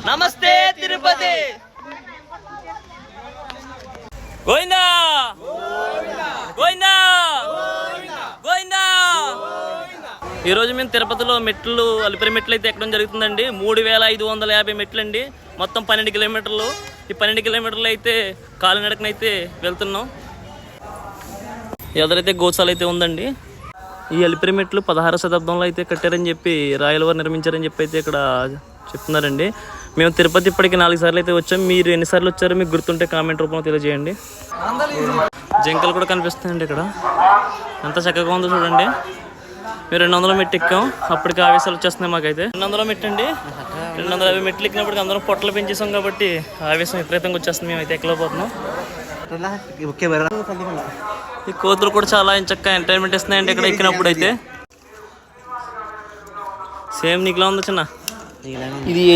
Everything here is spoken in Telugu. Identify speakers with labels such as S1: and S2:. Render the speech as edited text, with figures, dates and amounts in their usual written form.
S1: నమస్తే తిరుపతి. గోవిందా గోవిందా గోవిందా. ఈరోజు మేము తిరుపతిలో మెట్లు అలిపిరి మెట్లు అయితే ఎక్కడం జరుగుతుందండి. 3550 మెట్లు అండి. మొత్తం 12 కిలోమీటర్లు. ఈ 12 కిలోమీటర్లు అయితే కాలినడకనైతే వెళ్తున్నాం. ఎదురైతే గోశాల అయితే ఉందండి. ఈ అలిపిరి మెట్లు 16వ శతాబ్దంలో అయితే కట్టారని చెప్పి రాయల వారు నిర్మించారని చెప్పి అయితే ఇక్కడ చెప్తున్నారండి. మేము తిరుపతి ఇప్పటికి 4 సార్లు అయితే వచ్చాం. మీరు ఎన్నిసార్లు వచ్చారో మీకు గుర్తుంటే కామెంట్ రూపంలో తెలియజేయండి. జింకలు కూడా కనిపిస్తాయండి ఇక్కడ. ఎంత చక్కగా ఉందో చూడండి. మేము 200 మెట్లు ఎక్కాం. అప్పటికి ఆవేశాలు వచ్చేస్తున్నాయి మాకైతే. 200 మెట్లు అండి. 250 మెట్లు ఎక్కినప్పటికి అందరం పొట్టలు పెంచేసాం కాబట్టి ఆవేశం విపరీతంగా వచ్చేస్తుంది. మేమైతే ఎక్కలేకపోతున్నాం. ఈ కోతులు కూడా చాలా చక్కగా ఎంటర్టైన్మెంట్ ఇస్తున్నాయండి ఇక్కడ ఎక్కినప్పుడు అయితే. సేమ్ నీకులా ఉందో చిన్న. ఇది ఏ